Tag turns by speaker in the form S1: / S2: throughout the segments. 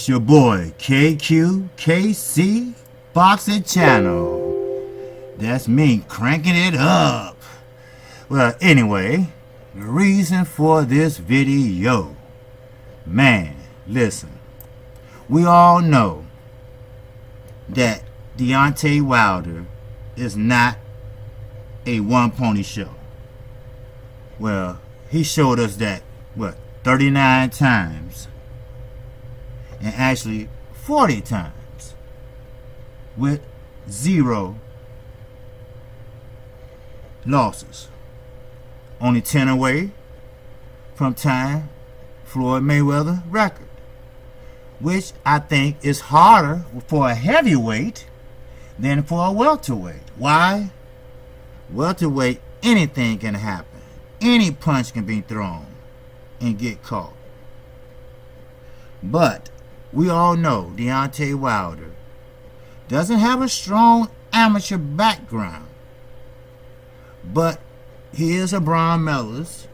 S1: It's your boy KQKC Boxing Channel. That's me cranking it up. Well, anyway, the reason for this video, man, listen. We all know that Deontay Wilder is not a one-pony show. Well, he showed us that, 39 times, and actually 40 times, with 0 losses. Only 10 away from tying Floyd Mayweather record, which I think is harder for a heavyweight than for a welterweight. Why? Welterweight, anything can happen. Any punch can be thrown and get caught. But we all know Deontay Wilder doesn't have a strong amateur background, but he is a bronze medalist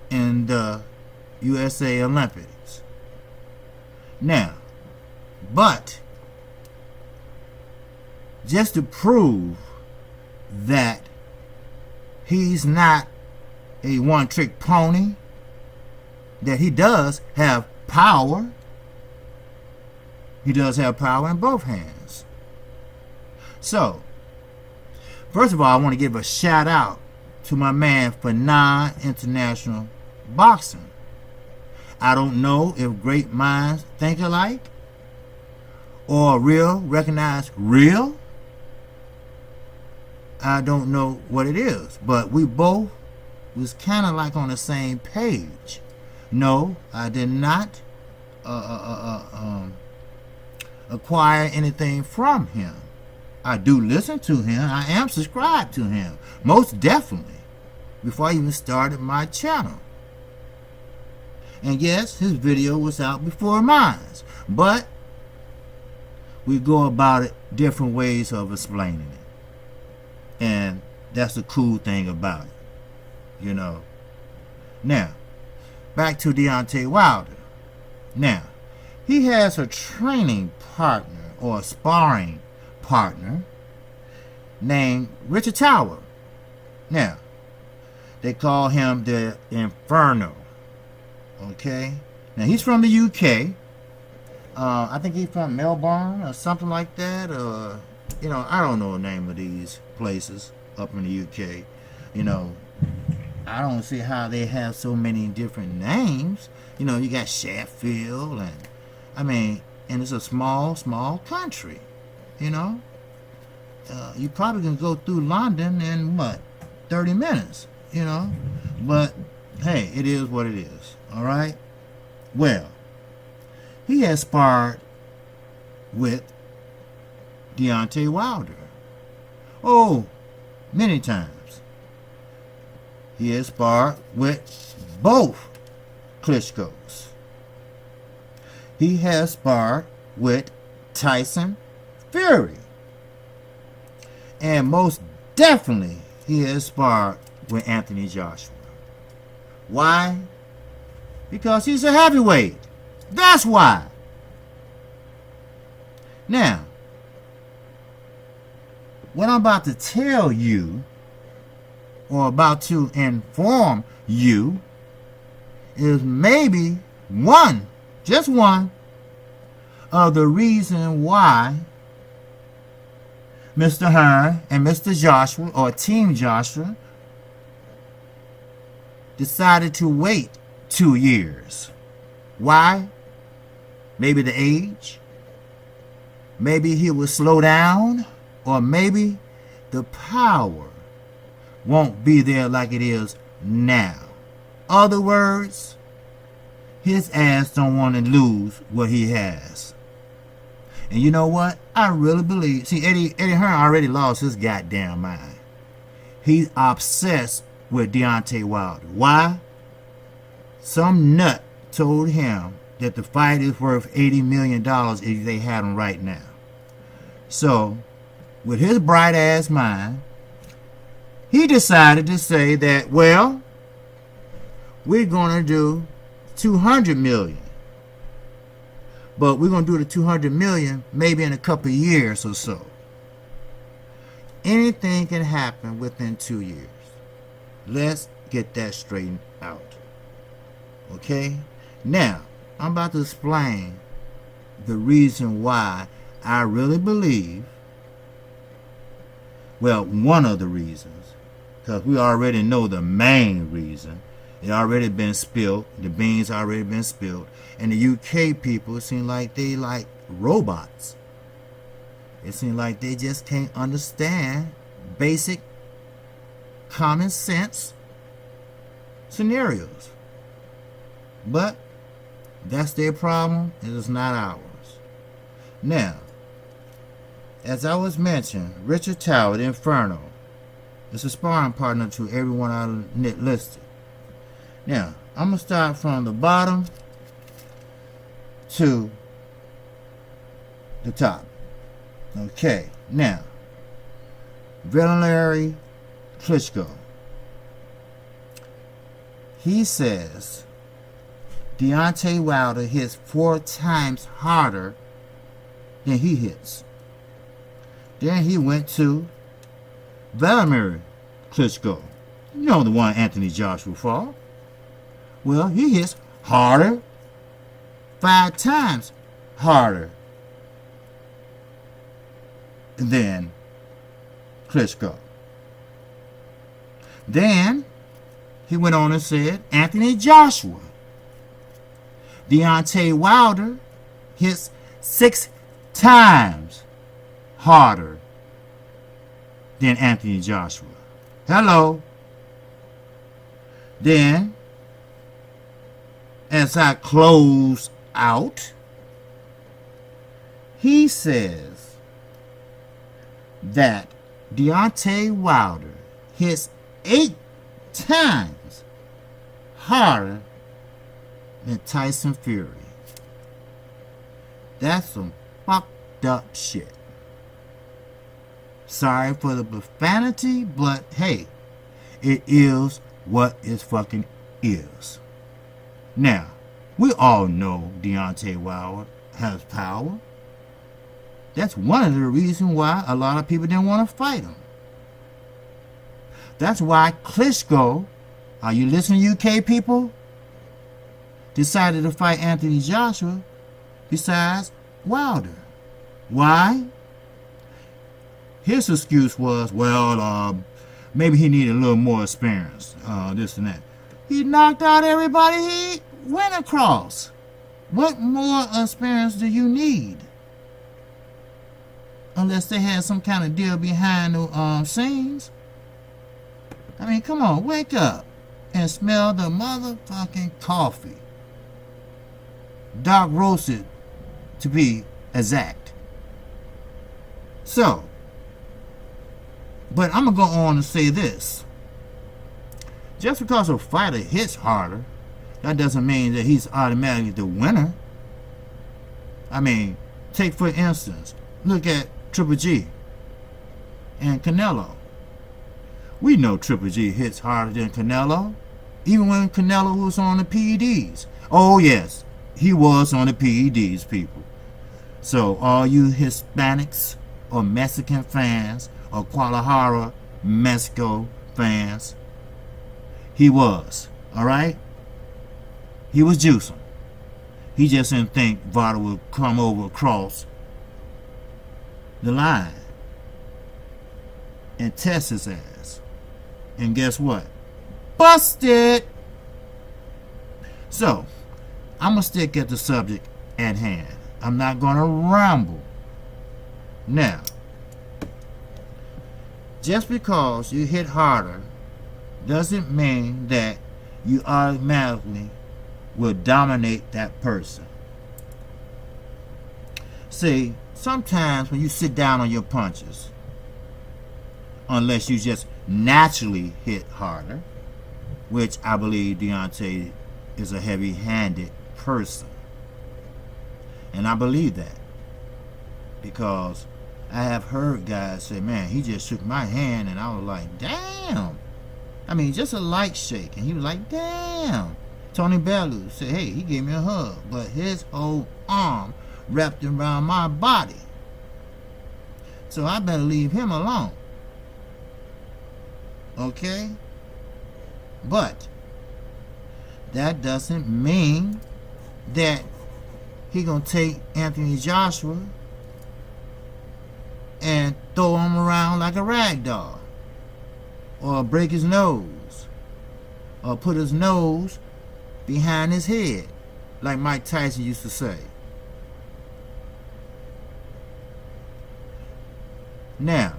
S1: in the USA Olympics. Now, but just to prove that he's not a one-trick pony, that he does have power. He does have power in both hands. So, first of all, I want to give a shout out to my man for non-international boxing. I don't know if great minds think alike or real recognize real. I don't know what it is, but we both was kind of like on the same page. No, I did not acquire anything from him. I do listen to him. I am subscribed to him, most definitely, before I even started my channel. And yes, his video was out before mine, but we go about it different ways of explaining it. And that's the cool thing about it, you know. Now, back to Deontay Wilder. Now, he has a training partner or a sparring partner named Richard Tower. Now, they call him the Inferno. Okay? Now, he's from the UK. I think he's from Melbourne or something like that. Or, you know, I don't know the name of these places up in the UK. You know, I don't see how they have so many different names. You know, you got Sheffield, and I mean, and it's a small country. You know, you probably can go through London in 30 minutes. You know, but hey, it is what it is. All right. Well, he has sparred with Deontay Wilder. Oh, many times. He has sparred with both Klitschko's. He has sparred with Tyson Fury. And most definitely, he has sparred with Anthony Joshua. Why? Because he's a heavyweight. That's why. Now, what I'm about to tell you, or about to inform you, is maybe one, just one, of the reason why Mr. Hearn and Mr. Joshua, or Team Joshua, decided to wait 2 years. Why? Maybe the age. Maybe he will slow down. Or maybe the power won't be there like it is now. Other words, his ass don't want to lose what he has. And you know what? I really believe, see, Eddie Hearn already lost his goddamn mind. He's obsessed with Deontay Wilder. Why? Some nut told him that the fight is worth $80 million if they had him right now. So, with his bright ass mind, he decided to say that, well, we're going to do $200 million but we're going to do the 200 million maybe in a couple of years or so. Anything can happen within 2 years. Let's get that straightened out. Okay? Now, I'm about to explain the reason why I really believe, well, one of the reasons, because we already know the main reason. It already been spilled. The beans already been spilled. And the UK people seem like they like robots. It seems like they just can't understand basic common sense scenarios. But that's their problem. It is not ours. Now, as I was mentioning, Richard Tower, the Inferno, is a sparring partner to everyone I listed. Now, I'm going to start from the bottom to the top. Okay, now, Valery Klitschko. He says Deontay Wilder hits 4 times harder than he hits. Then he went to Vladimir Klitschko. You know, the one Anthony Joshua fought. Well, he hits harder, 5 times harder than Klitschko. Then he went on and said Anthony Joshua. Deontay Wilder hits 6 times harder than Anthony Joshua. Hello. Then, as I close out, he says that Deontay Wilder hits 8 times harder than Tyson Fury. That's some fucked up shit. Sorry for the profanity, but hey, it is what it fucking is. Now, we all know Deontay Wilder has power. That's one of the reasons why a lot of people didn't want to fight him. That's why Klitschko, are you listening, UK people? Decided to fight Anthony Joshua besides Wilder. Why? His excuse was, well, maybe he needed a little more experience, this and that. He knocked out everybody he went across. What more experience do you need? Unless they had some kind of deal behind the scenes. I mean, come on, wake up and smell the motherfucking coffee. Dark roasted, to be exact. So, but I'm going to go on and say this. Just because a fighter hits harder, that doesn't mean that he's automatically the winner. I mean, take for instance, look at Triple G and Canelo. We know Triple G hits harder than Canelo, even when Canelo was on the PEDs. Oh yes, he was on the PEDs, people. So all you Hispanics or Mexican fans or Guadalajara, Mexico fans, he was, alright? He was juicing. He just didn't think Vada would come over across the line and test his ass. And guess what? Busted! So, I'm going to stick at the subject at hand. I'm not going to ramble. Now, just because you hit harder doesn't mean that you automatically will dominate that person. See, sometimes when you sit down on your punches, unless you just naturally hit harder, which I believe Deontay is a heavy-handed person. And I believe that because I have heard guys say, man, he just shook my hand, and I was like, damn. I mean, just a light shake, and he was like, damn. Tony Bellew said, hey, he gave me a hug, but his whole arm wrapped around my body. So I better leave him alone. Okay? But that doesn't mean that he gonna take Anthony Joshua and throw him around like a rag doll, or break his nose, or put his nose behind his head, like Mike Tyson used to say. Now,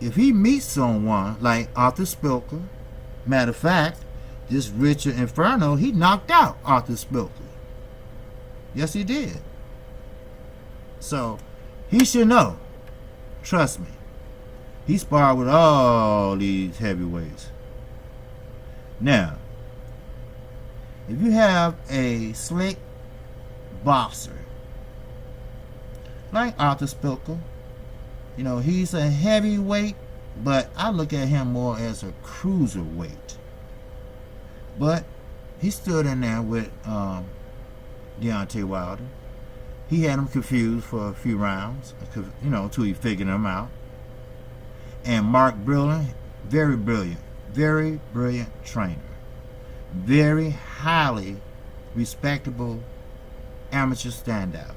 S1: if he meets someone like Arthur Spilker, matter of fact, this Richard Inferno, he knocked out Arthur Spilker. Yes, he did. So, he should know. Trust me. He sparred with all these heavyweights. Now, if you have a slick boxer like Arthur Spilker, you know, he's a heavyweight, but I look at him more as a cruiserweight. But he stood in there with Deontay Wilder. He had him confused for a few rounds, you know, until he figured him out. And Mark Brilliant, very brilliant trainer. Very highly respectable amateur standout.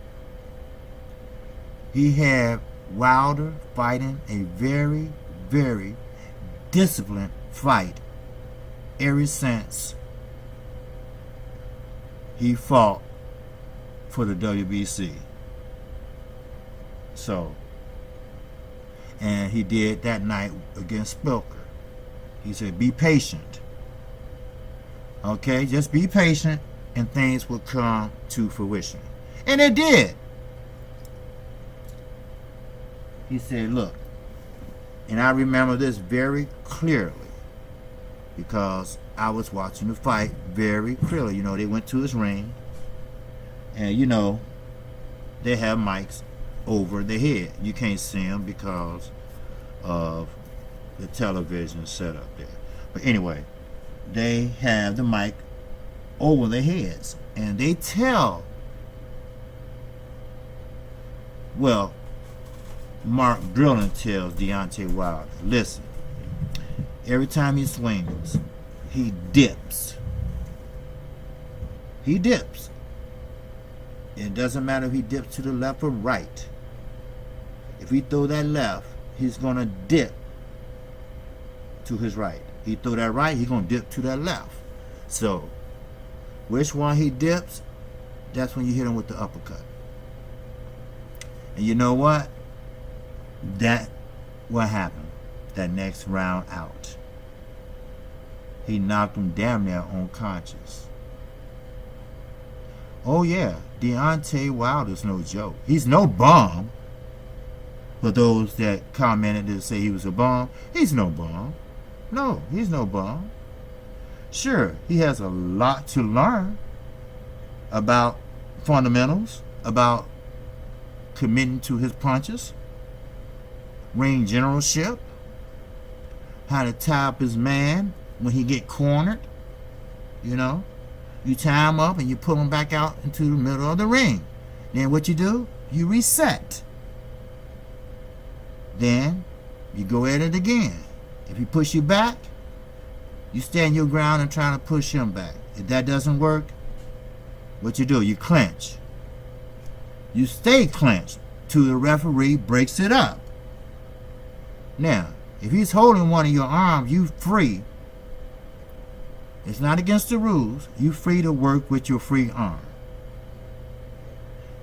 S1: He had Wilder fighting a very disciplined fight ever since he fought for the WBC. So, and he did that night against Spilker. He said, be patient. Okay, just be patient and things will come to fruition. And it did. He said, look, and I remember this very clearly because I was watching the fight very clearly. You know, they went to his ring and, you know, they have mics over the head. You can't see them because of the television set up there. But anyway, they have the mic over their heads and they tell, well, Mark Brilliant tells Deontay Wilder, listen, every time he swings, he dips. He dips. It doesn't matter if he dips to the left or right. If he throw that left, he's going to dip to his right. He throw that right, he's going to dip to that left. So, which one he dips, that's when you hit him with the uppercut. And you know what? That what happened that next round out. He knocked him damn near unconscious. Oh yeah, Deontay Wilder's no joke. He's no bum. For those that commented to say he was a bum, he's no bum. No, he's no bum. Sure, he has a lot to learn about fundamentals, about committing to his punches, ring generalship, how to tie up his man when he get cornered. You know, you tie him up and you pull him back out into the middle of the ring. Then what you do, you reset. Then you go at it again. If he push you back, you stand your ground and try to push him back. If that doesn't work, what you do, you clinch. You stay clenched till the referee breaks it up. Now, if he's holding one of your arms, you free. It's not against the rules. You free to work with your free arm.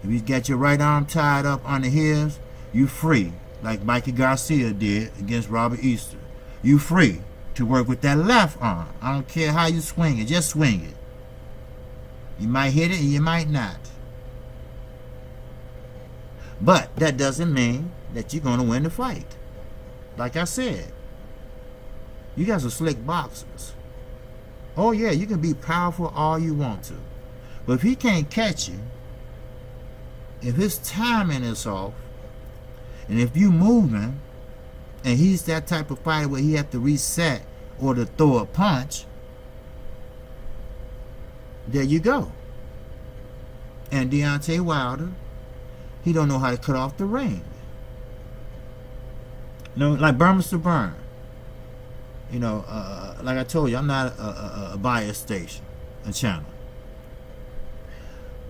S1: If he's got your right arm tied up under his, you free, like Mikey Garcia did against Robert Easter. You free to work with that left arm. I don't care how you swing it, just swing it. You might hit it and you might not. But that doesn't mean that you're going to win the fight. Like I said, you guys are slick boxers. Oh yeah, you can be powerful all you want to. But if he can't catch you, if his timing is off, and if you moving, and he's that type of fighter where he have to reset or to throw a punch, there you go. And Deontay Wilder, he don't know how to cut off the ring. You know, like Burmester Burn. You know, like I told you, I'm not a bias station, a channel.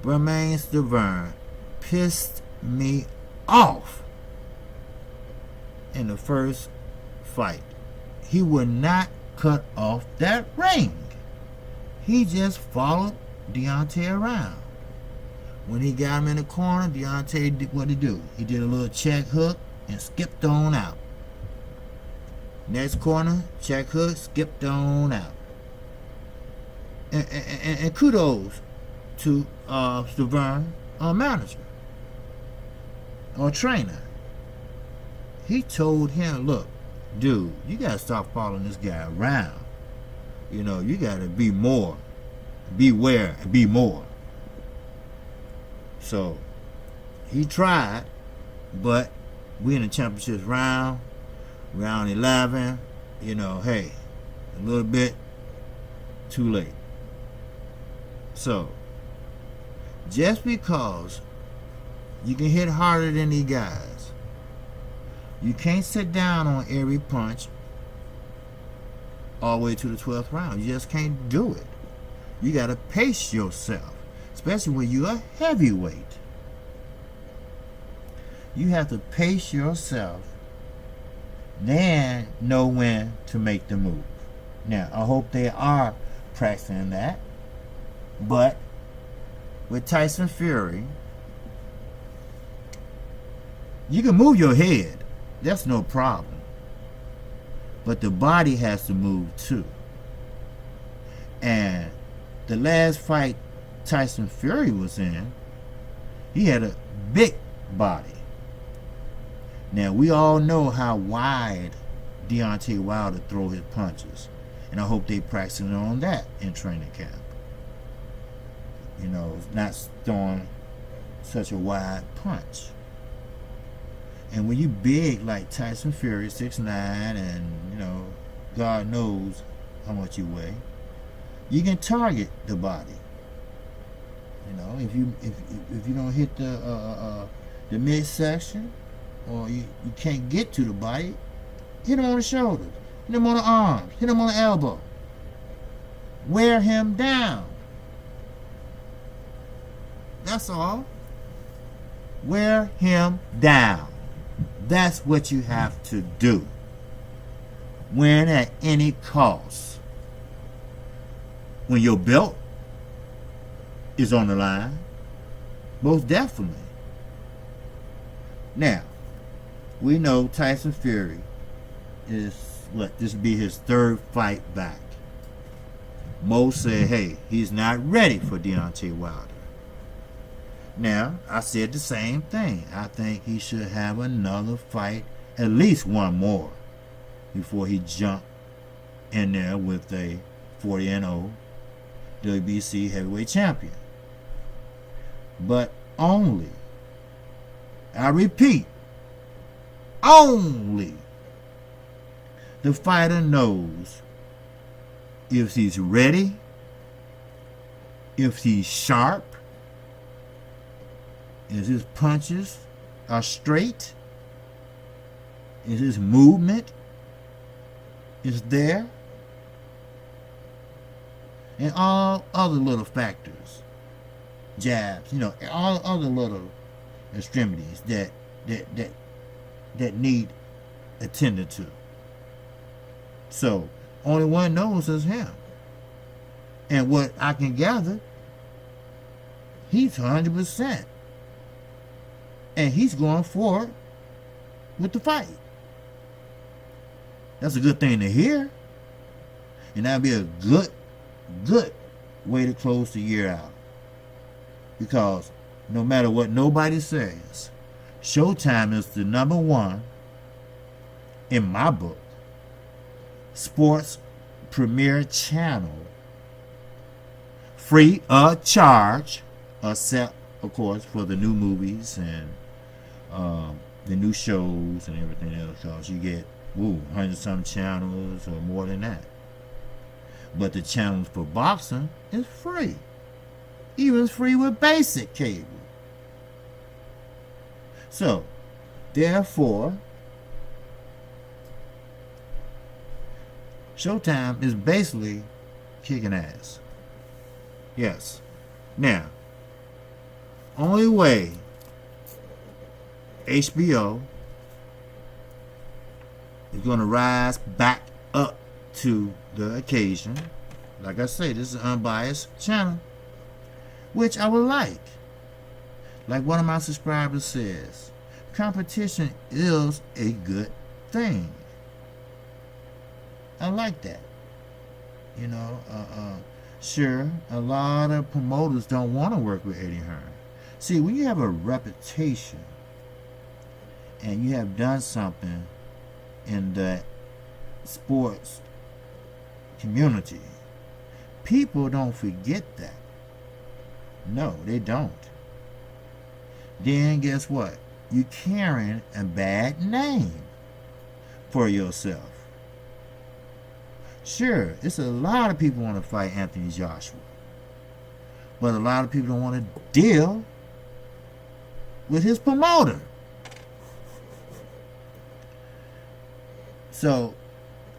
S1: Burmester Burn pissed me off in the first fight. He would not cut off that ring. He just followed Deontay around. When he got him in the corner, Deontay did what he do. He did a little check hook and skipped on out. Next corner, check hook, skipped on out. And kudos to Stavern, manager or trainer. He told him, look, dude, you gotta stop following this guy around. You know, you gotta be more, beware, and be more. So he tried, but we in the championships round 11, you know, hey, a little bit too late. So just because you can hit harder than these guys, you can't sit down on every punch all the way to the 12th round. You just can't do it. You got to pace yourself, especially when you're a heavyweight. You have to pace yourself, then know when to make the move. Now, I hope they are practicing that. But with Tyson Fury, you can move your head. That's no problem. But the body has to move too. And the last fight Tyson Fury was in, he had a big body. Now, we all know how wide Deontay Wilder throw his punches. And I hope they practicing on that in training camp. You know, not throwing such a wide punch. And when you big like Tyson Fury, 6'9", and you know, God knows how much you weigh, you can target the body. You know, if you don't hit the midsection, or you can't get to the body, hit him on the shoulders, hit him on the arms, hit him on the elbow. Wear him down. That's all. Wear him down. That's what you have to do. Win at any cost. When your belt is on the line, most definitely. Now, we know Tyson Fury is, this will be his third fight back. Mo said, hey, he's not ready for Deontay Wilder. Now, I said the same thing. I think he should have another fight, at least one more, before he jumped in there with a 40-0 WBC heavyweight champion. But only, I repeat, only the fighter knows if he's ready, if he's sharp, if his punches are straight, if his movement is there, and all other little factors, jabs, you know, all other little extremities that need attended to. So only one knows is him. And what I can gather, he's 100%. And he's going forward with the fight. That's a good thing to hear. And that'd be a good way to close the year out. Because no matter what nobody says, Showtime is the #1, in my book, sports premier channel, free of charge, except, of course, for the new movies and the new shows and everything else, because you get 100-some channels or more than that. But the channels for boxing is free. even free with basic cable. So, therefore, Showtime is basically kicking ass. Yes. Now, only way HBO is going to rise back up to the occasion, like I say, this is an unbiased channel, which I would like. Like one of my subscribers says, competition is a good thing. I like that. You know, sure, a lot of promoters don't want to work with Eddie Hearn. See, when you have a reputation and you have done something in the sports community, people don't forget that. No, they don't. Then guess what? You're carrying a bad name for yourself. Sure, it's a lot of people want to fight Anthony Joshua, but a lot of people don't want to deal with his promoter. So,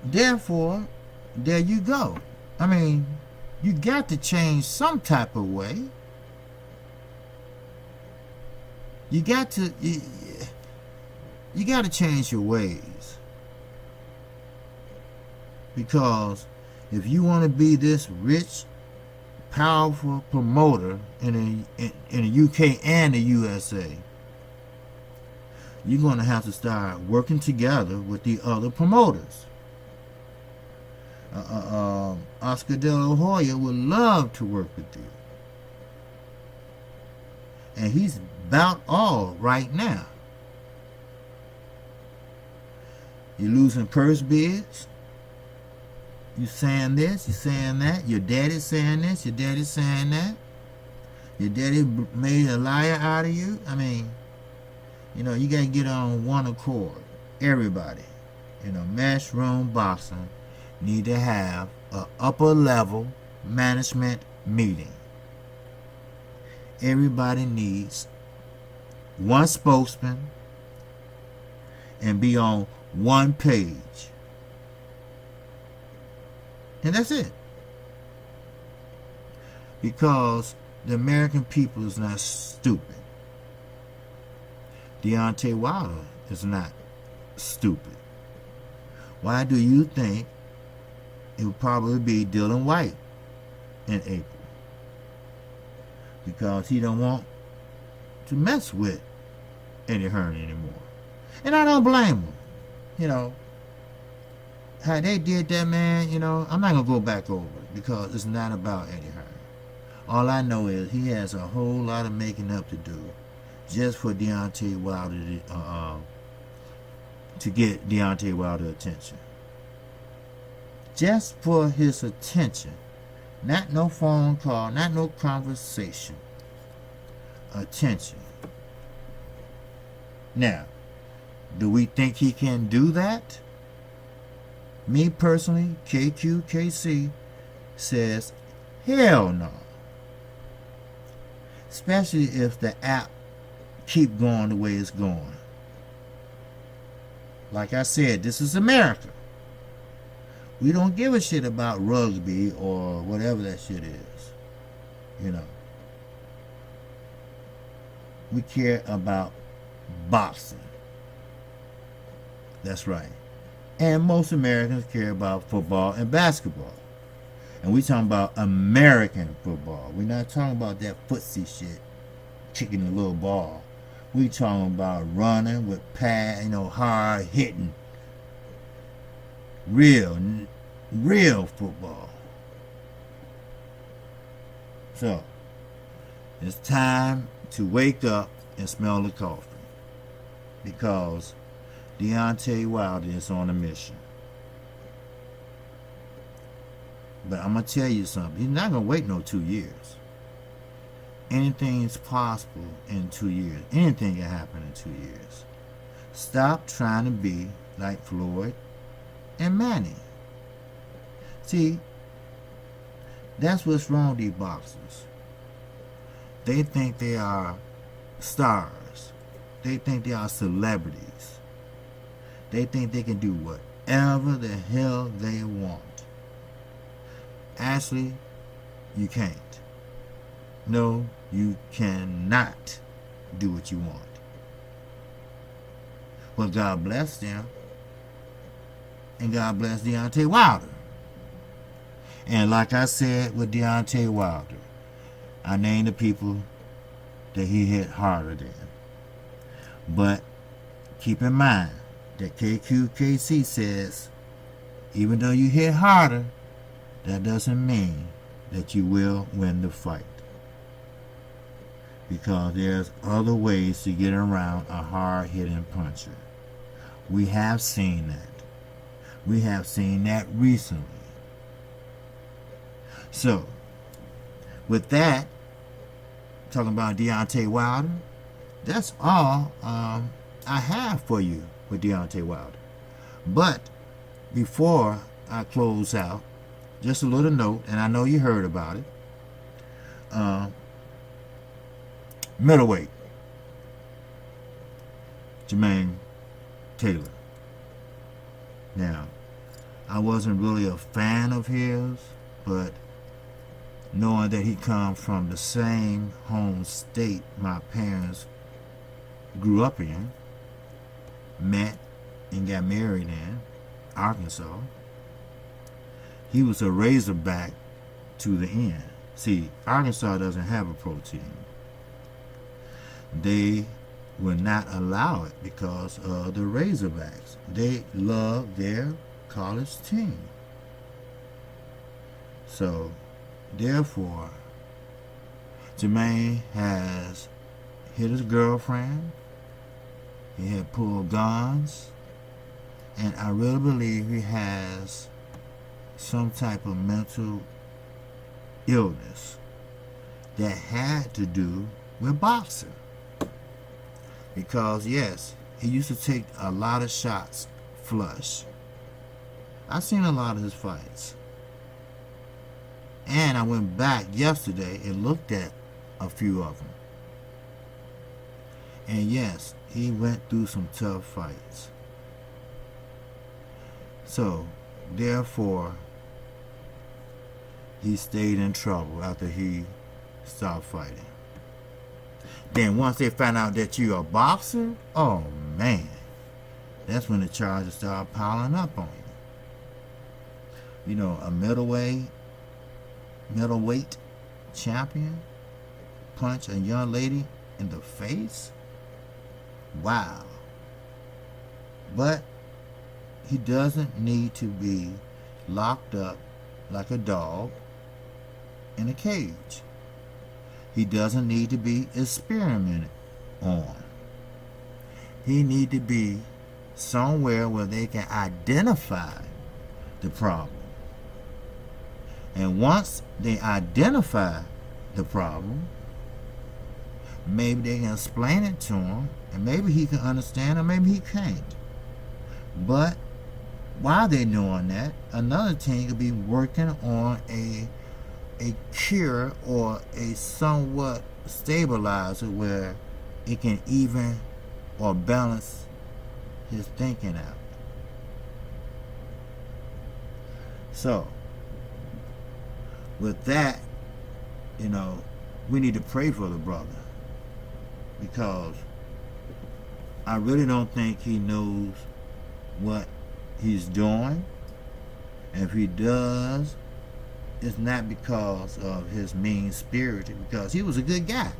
S1: therefore, there you go. I mean, you got to change some type of way. You got to change your ways. Because if you want to be this rich, powerful promoter in the UK and the USA, you're going to have to start working together with the other promoters. Oscar De La Hoya would love to work with you. And he's about all right now. You're losing purse bids. You saying this, you saying that. Your daddy's saying this, your daddy's saying that. Your daddy made a liar out of you. I mean, you know, you got to get on one accord. Everybody, you know, Matchroom Boxing need to have a upper level management meeting. Everybody needs one spokesman and be on one page. And that's it. Because the American people is not stupid. Deontay Wilder is not stupid. Why do you think it would probably be Dylan White in April? Because he don't want to mess with Eddie Hearn anymore. And I don't blame him. You know, how they did that, man, you know, I'm not going to go back over it because it's not about Eddie Hearn. All I know is he has a whole lot of making up to do just for Deontay Wilder to get Deontay Wilder attention. Just for his attention. Not no phone call, not no conversation. Attention. Now, do we think he can do that? Me personally, KQKC says, hell no. Especially if the app keep going the way it's going. Like I said, this is America. We don't give a shit about rugby or whatever that shit is. You know. We care about boxing. That's right. And most Americans care about football and basketball. And we talking about American football. We're not talking about that footsie shit, kicking the little ball. We talking about running with pad, you know, hard hitting. Real football. So, it's time to wake up and smell the coffee. Because Deontay Wilder is on a mission. But I'm going to tell you something. He's not going to wait no 2 years. Anything is possible in 2 years. Anything can happen in 2 years. Stop trying to be like Floyd and Manny. See, that's what's wrong with these boxers. They think they are stars. They think they are celebrities. They think they can do whatever the hell they want. Actually, you can't. No, you cannot do what you want. But God bless them. And God bless Deontay Wilder. And like I said with Deontay Wilder, I named the people that he hit harder than. But keep in mind that KQKC says, even though you hit harder, that doesn't mean that you will win the fight. Because there's other ways to get around a hard-hitting puncher. We have seen that. We have seen that recently. So, with that, talking about Deontay Wilder, that's all I have for you with Deontay Wilder. But before I close out, just a little note, and I know you heard about it. Middleweight, Jermaine Taylor. Now, I wasn't really a fan of his, but knowing that he comes from the same home state my parents grew up in, met and got married in, Arkansas, he was a Razorback to the end. See, Arkansas doesn't have a pro team. They will not allow it because of the Razorbacks. They love their college team. So, therefore, Jermaine has hit his girlfriend. He had pulled guns. And I really believe he has some type of mental illness that had to do with boxing. Because, yes, he used to take a lot of shots flush. I've seen a lot of his fights. And I went back yesterday and looked at a few of them. And yes, he went through some tough fights. So, therefore, he stayed in trouble after he stopped fighting. Then once they find out that you're a boxer, oh man, that's when the charges start piling up on you. You know, a middleweight champion punch a young lady in the face? Wow. But he doesn't need to be locked up like a dog in a cage. He doesn't need to be experimented on. He need to be somewhere where they can identify the problem. And once they identify the problem, maybe they can explain it to him, and maybe he can understand, or maybe he can't. But while they're doing that, another team could be working on a cure or a somewhat stabilizer where it can even or balance his thinking out. So, with that, you know, we need to pray for the brother, because I really don't think he knows what he's doing. And if he does, it's not because of his mean spirit, because he was a good guy.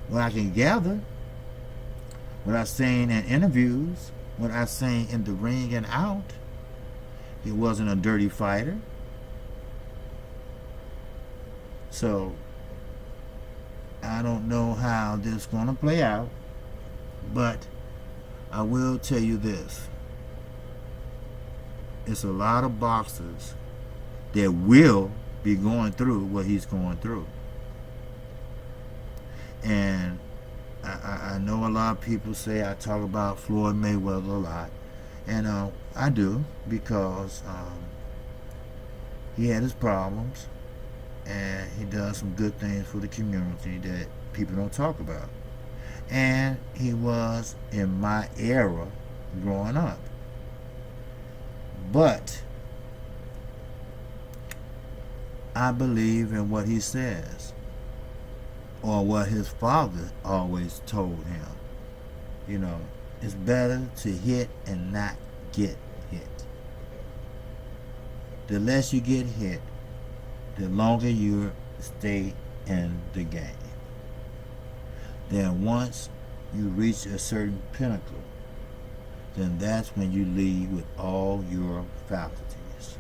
S1: What I can gather, what I've seen in interviews, what I've seen in the ring and out, he wasn't a dirty fighter. So, I don't know how this is going to play out, but I will tell you this. It's a lot of boxers that will be going through what he's going through. And I know a lot of people say I talk about Floyd Mayweather a lot. And I do, because he had his problems. and he does some good things for the community that people don't talk about. And he was in my era growing up. But I believe in what he says, or what his father always told him. You know, it's better to hit and not get hit. The less you get hit, the longer you stay in the game. Then once you reach a certain pinnacle, then that's when you leave with all your faculties.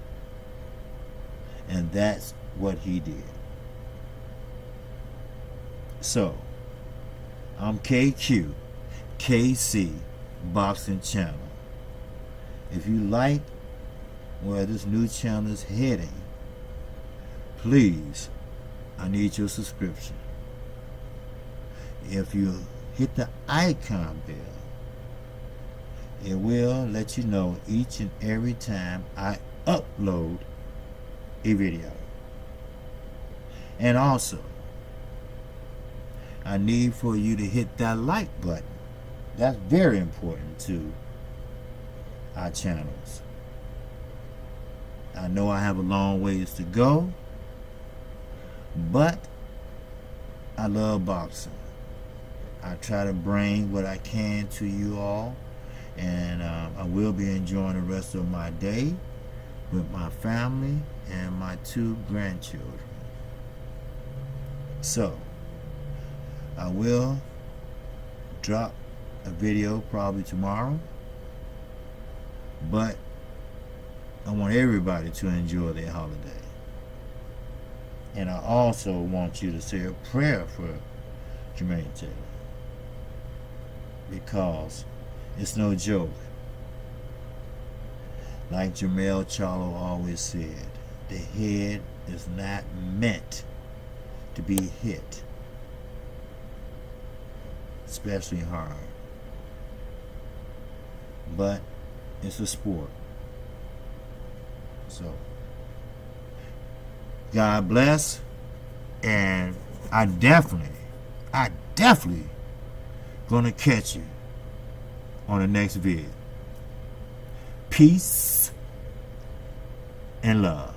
S1: And that's what he did. So, I'm KQ, KC Boxing Channel. If you like where this new channel is heading, please, I need your subscription. If you hit the icon bell, it will let you know each and every time I upload a video. And also, I need for you to hit that like button. That's very important to our channels. I know I have a long ways to go, but I love boxing. I try to bring what I can to you all, and I will be enjoying the rest of my day with my family and my 2 grandchildren. So, I will drop a video probably tomorrow, but I want everybody to enjoy their holiday. And I also want you to say a prayer for Jermaine Taylor, because it's no joke. Like Jermell Charlo always said, the head is not meant to be hit, especially hard. But it's a sport. So, God bless, and I definitely gonna catch you on the next vid. Peace and love.